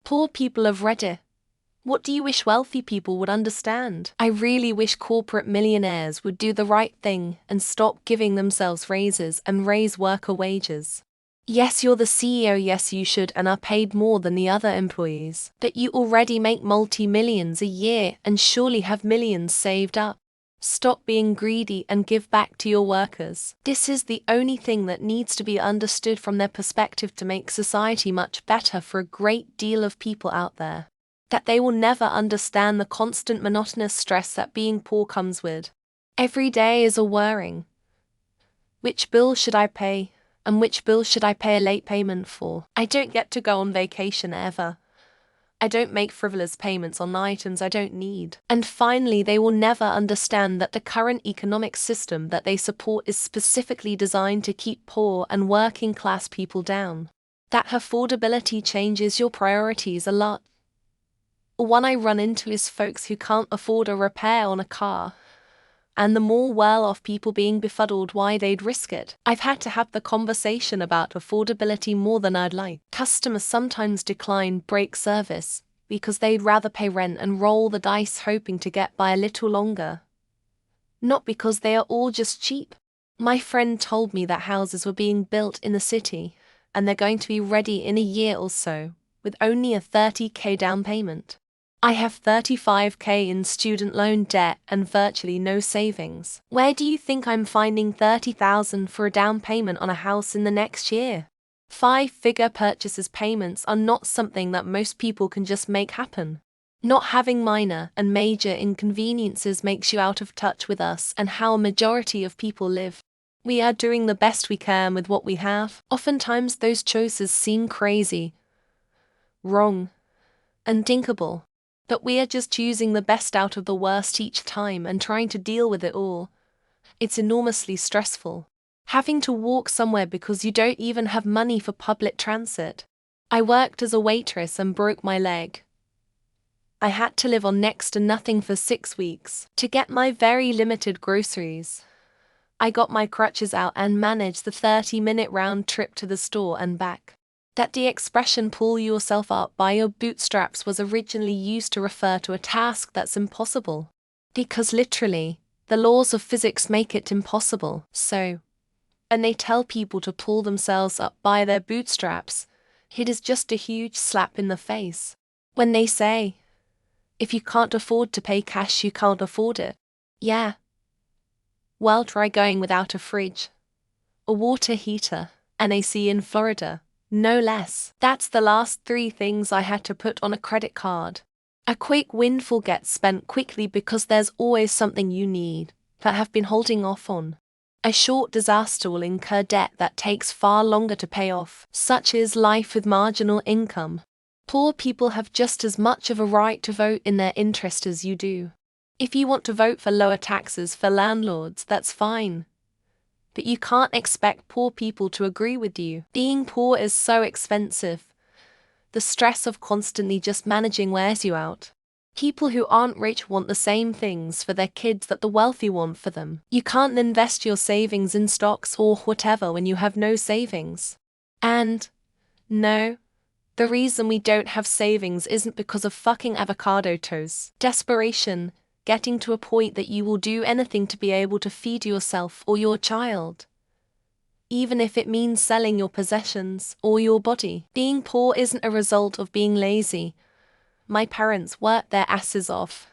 Poor people of Reddit. What do you wish wealthy people would understand? I really wish corporate millionaires would do the right thing and stop giving themselves raises and raise worker wages. Yes, you're the CEO, yes you should and are paid more than the other employees, but you already make multi-millions a year and surely have millions saved up. Stop being greedy and give back to your workers. This is the only thing that needs to be understood from their perspective to make society much better for a great deal of people out there. That they will never understand the constant monotonous stress that being poor comes with. Every day is a worrying. Which bill should I pay? And which bill should I pay a late payment for? I don't get to go on vacation ever. I don't make frivolous payments on items I don't need. And finally, they will never understand that the current economic system that they support is specifically designed to keep poor and working class people down. That affordability changes your priorities a lot. One I run into is folks who can't afford a repair on a car, and the more well-off people being befuddled why they'd risk it. I've had to have the conversation about affordability more than I'd like. Customers sometimes decline brake service because they'd rather pay rent and roll the dice hoping to get by a little longer. Not because they are all just cheap. My friend told me that houses were being built in the city, and they're going to be ready in a year or so, with only a $30,000 down payment. I have $35,000 in student loan debt and virtually no savings. Where do you think I'm finding $30,000 for a down payment on a house in the next year? 5-figure purchases payments are not something that most people can just make happen. Not having minor and major inconveniences makes you out of touch with us and how a majority of people live. We are doing the best we can with what we have. Oftentimes those choices seem crazy, wrong, and thinkable. But we are just choosing the best out of the worst each time and trying to deal with it all. It's enormously stressful. Having to walk somewhere because you don't even have money for public transit. I worked as a waitress and broke my leg. I had to live on next to nothing for 6 weeks to get my very limited groceries. I got my crutches out and managed the 30-minute round trip to the store and back. That the expression pull yourself up by your bootstraps was originally used to refer to a task that's impossible. Because literally, the laws of physics make it impossible. So, and they tell people to pull themselves up by their bootstraps, it is just a huge slap in the face. When they say, if you can't afford to pay cash, you can't afford it. Yeah. Well, try going without a fridge, a water heater, an AC in Florida. No less. That's the last 3 things I had to put on a credit card. A quick windfall gets spent quickly because there's always something you need, but have been holding off on. A short disaster will incur debt that takes far longer to pay off. Such is life with marginal income. Poor people have just as much of a right to vote in their interest as you do. If you want to vote for lower taxes for landlords, that's fine. But you can't expect poor people to agree with you. Being poor is so expensive. The stress of constantly just managing wears you out. People who aren't rich want the same things for their kids that the wealthy want for them. You can't invest your savings in stocks or whatever when you have no savings. And, no, the reason we don't have savings isn't because of fucking avocado toast. Desperation. Getting to a point that you will do anything to be able to feed yourself or your child. Even if it means selling your possessions or your body. Being poor isn't a result of being lazy. My parents worked their asses off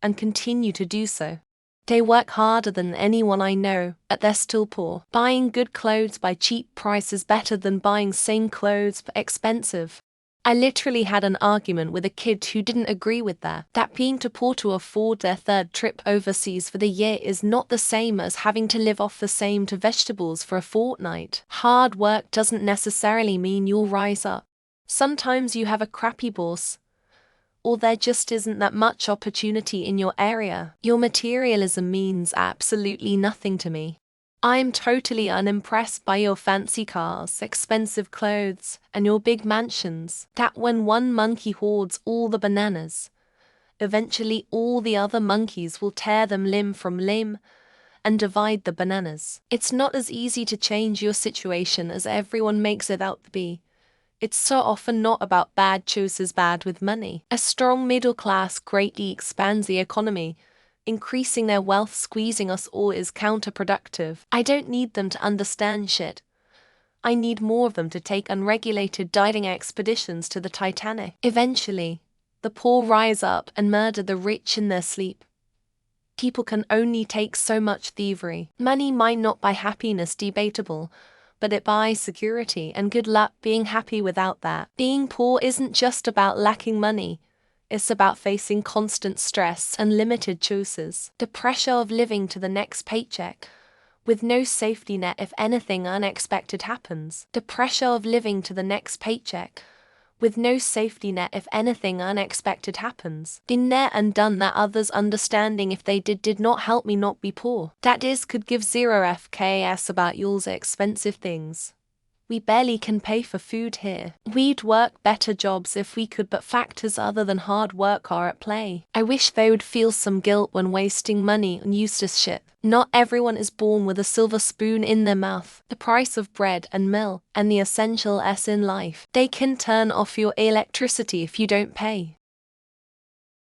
and continue to do so. They work harder than anyone I know, but they're still poor. Buying good clothes by cheap price is better than buying same clothes but expensive. I literally had an argument with a kid who didn't agree with that being too poor to afford their 3rd trip overseas for the year is not the same as having to live off the same to vegetables for a fortnight. Hard work doesn't necessarily mean you'll rise up. Sometimes you have a crappy boss, or there just isn't that much opportunity in your area. Your materialism means absolutely nothing to me. I'm totally unimpressed by your fancy cars, expensive clothes, and your big mansions. That when one monkey hoards all the bananas, eventually all the other monkeys will tear them limb from limb and divide the bananas. It's not as easy to change your situation as everyone makes it out to be. It's so often not about bad choices bad with money. A strong middle class greatly expands the economy. Increasing their wealth, squeezing us all is counterproductive. I don't need them to understand shit. I need more of them to take unregulated diving expeditions to the Titanic. Eventually, the poor rise up and murder the rich in their sleep. People can only take so much thievery. Money might not buy happiness, debatable, but it buys security, and good luck being happy without that. Being poor isn't just about lacking money. It's about facing constant stress and limited choices. The pressure of living to the next paycheck, with no safety net if anything unexpected happens. The pressure of living to the next paycheck, with no safety net if anything unexpected happens. Been there and done that. Others understanding if they did not help me not be poor. That is could give zero FKS about y'all's expensive things. We barely can pay for food here. We'd work better jobs if we could, but factors other than hard work are at play. I wish they would feel some guilt when wasting money on useless shit. Not everyone is born with a silver spoon in their mouth. The price of bread and milk and the essential S in life. They can turn off your electricity if you don't pay.